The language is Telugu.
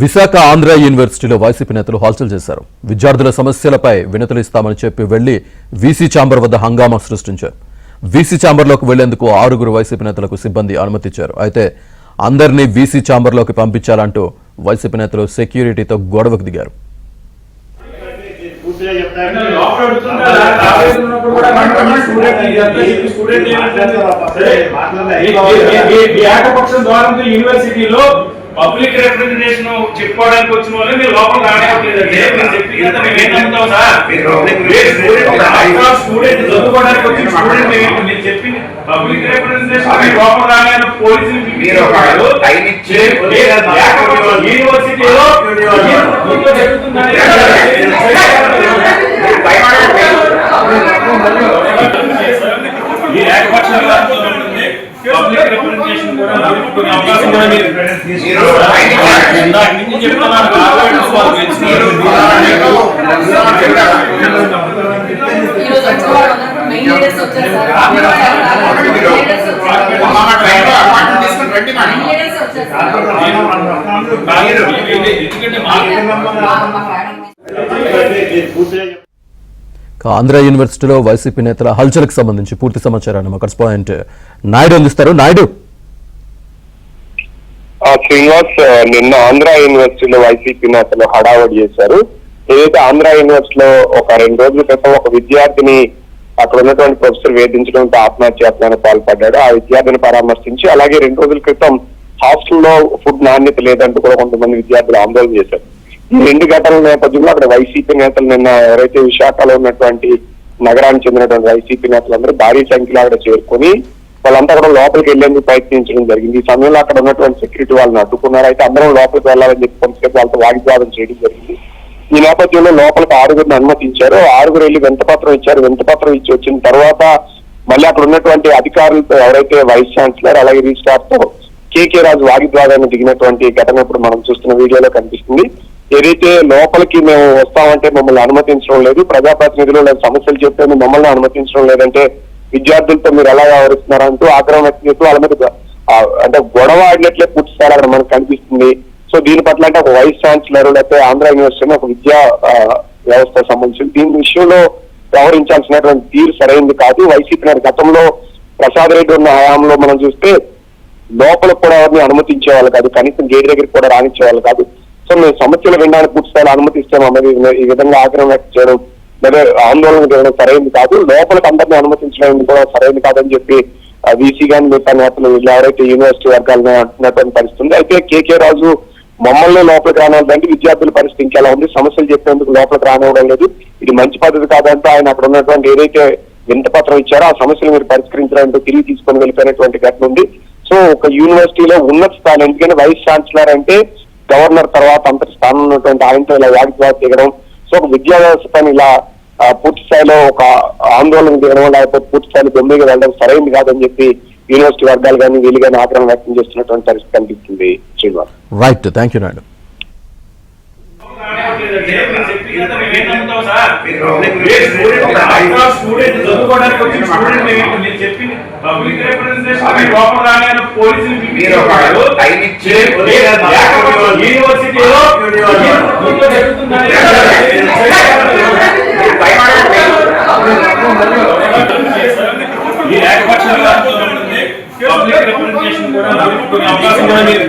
విశాఖ ఆంధ్ర యూనివర్సిటీలో వైసీపీ నేతలు హల్చల్ చేశారు. విద్యార్థుల సమస్యలపై వినతులు ఇస్తామని చెప్పి వెళ్లి వీసీ ఛాంబర్ వద్ద హంగామా సృష్టించారు. వీసీ ఛాంబర్లోకి వెళ్లేందుకు 6 వైసీపీ నేతలకు సిబ్బంది అనుమతిచ్చారు. అయితే అందరినీ వీసీ ఛాంబర్లోకి పంపించాలంటూ వైసీపీ నేతలు సెక్యూరిటీతో గొడవకు దిగారు. పబ్లిక్ రిప్రజెంటేషన్ చెప్పుకోవడానికి వచ్చిన వాళ్ళు మీరు లోపల రానివ్వట్లేదండి. స్టూడెంట్ చదువుకోవడానికి వచ్చిన స్టూడెంట్ మీరు చెప్పి పబ్లిక్ రిప్రజెంటేషన్ లోపల రాని పోలీసులు యూనివర్సిటీలో పబ్లిక్ రిప్రజెంటేషన్ కూడా అవకాశం కూడా మీరు చెప్తున్నాను. ఆంధ్ర యూనివర్సిటీలో వైసీపీ నేతల హల్చల్కి సంబంధించి పూర్తి సమాచారాన్ని మా కరెస్పాండెంట్ నాయుడు అందిస్తారు. నాయుడు, శ్రీనివాస్, నిన్న ఆంధ్ర యూనివర్సిటీలో వైసీపీ నేతలు హడావడి చేశారు. ఏదైతే ఆంధ్ర యూనివర్సిటీలో ఒక 2 రోజుల క్రితం ఒక విద్యార్థిని అక్కడ ఉన్నటువంటి ప్రొఫెసర్ వేధించడంతో ఆత్మహత్యాయత్నానికి పాల్పడ్డాడు. ఆ విద్యార్థిని పరామర్శించి అలాగే 2 రోజుల క్రితం హాస్టల్లో ఫుడ్ నాణ్యత లేదంటూ కూడా కొంతమంది విద్యార్థులు ఆందోళన చేశారు. ఈ 2 ఘటనల నేపథ్యంలో అక్కడ వైసీపీ నేతలు నిన్న ఎవరైతే విశాఖలో ఉన్నటువంటి నగరానికి చెందినటువంటి వైసీపీ నేతలందరూ భారీ సంఖ్యలో అక్కడ చేరుకొని వాళ్ళంతా కూడా లోపలికి వెళ్లేందుకు ప్రయత్నించడం జరిగింది. ఈ సమయంలో అక్కడ ఉన్నటువంటి సెక్యూరిటీ వాళ్ళని అడ్డుకున్నారు. అయితే అందరం లోపలికి వెళ్ళాలని చెప్పి కొంతసేపు వాళ్ళతో వాగ్వాదం చేయడం జరిగింది. ఈ నేపథ్యంలో లోపలికి 6 అనుమతించారు. 6 వెళ్ళి వింతపత్రం ఇచ్చారు. వింతపత్రం ఇచ్చి వచ్చిన తర్వాత మళ్ళీ అక్కడ ఉన్నటువంటి అధికారులతో ఎవరైతే వైస్ ఛాన్సలర్ అలాగే రిజిస్ట్రార్ తో కేకే రాజు వాగ్వాదాన్ని దిగినటువంటి ఘటన ఇప్పుడు మనం చూస్తున్న వీడియోలో కనిపిస్తుంది. ఏదైతే లోపలికి మేము వస్తామంటే మమ్మల్ని అనుమతించడం లేదు, ప్రజాప్రతినిధులు లేదా సమస్యలు చెప్తే మమ్మల్ని అనుమతించడం లేదంటే విద్యార్థులతో మీరు ఎలా వ్యవహరిస్తున్నారంటూ ఆగ్రహం వ్యక్తం చేస్తూ వాళ్ళ మీద అంటే గొడవ ఆడినట్లే పూర్తి స్థాయి అక్కడ మనకు కనిపిస్తుంది. సో దీని పట్ల అంటే ఒక వైస్ ఛాన్సలర్ లేకపోతే ఆంధ్ర యూనివర్సిటీ ఒక విద్యా వ్యవస్థ సంబంధించి దీని విషయంలో వ్యవహరించాల్సినటువంటి తీరు సరైనది కాదు. వైసీపీ నాటి గతంలో ప్రసాద్ రెడ్డి ఉన్న హయాంలో మనం చూస్తే లోపలకు కూడా ఎవరిని అనుమతించేవాళ్ళు కాదు, కనీసం గేట్ దగ్గరికి కూడా రానిచ్చేవాళ్ళు కాదు. సో మేము సమస్యలు వినడానికి పూర్తి స్థాయిలో అనుమతిస్తాం అన్నది ఈ విధంగా ఆగ్రహం వ్యక్తం చేయడం లేదా ఆందోళన చేయడం సరైనది కాదు. లోపలికి అందరినీ అనుమతించడం కూడా సరైనది కాదని చెప్పి వీసీ గాని మిగతా నేతలు ఎవరైతే యూనివర్సిటీ వర్గాలను అంటున్నటువంటి పరిస్థితుంది. అయితే కేకే రాజు మమ్మల్ని లోపలికి రానివ్వదంటే విద్యార్థుల పరిస్థితి ఇంకెలా ఉంది, సమస్యలు చెప్పేందుకు లోపలికి రానివ్వడం లేదు, ఇది మంచి పద్ధతి కాదంటూ ఆయన అక్కడ ఉన్నటువంటి ఏదైతే వింతపత్రం ఇచ్చారో ఆ సమస్యలు మీరు పరిష్కరించాలంటూ తిరిగి తీసుకొని వెళ్ళిపోయినటువంటి ఘటన ఉంది. సో ఒక యూనివర్సిటీలో ఉన్నత స్థానం, ఎందుకంటే వైస్ ఛాన్సలర్ అంటే గవర్నర్ తర్వాత అంతటి స్థానం ఉన్నటువంటి ఆయనతో ఇలా వాగ్వాదం దిగడం, సో ఒక విద్యా వ్యవస్థను ఇలా పూర్తి స్థాయిలో ఒక ఆందోళన దిగడం లేకపోతే పూర్తి స్థాయిలో దొమ్మిగా వెళ్ళడం సరైనది కాదని చెప్పి యూనివర్సిటీ వర్గాలు కానీ వీళ్ళు కానీ ఆగ్రహం వ్యక్తం చేస్తున్నటువంటి పరిస్థితి కనిపిస్తుంది. Srinivas, right, thank you Naidu. Student చదువుకోవడానికి వచ్చిన స్టూడెంట్ మీరు చెప్పి పబ్లిక్ రిప్రజెంటేషన్ లోపల రాని పోలీసులు యూనివర్సిటీలో పబ్లిక్ రిప్రజెంటేషన్ కూడా అవకాశం కూడా మీరు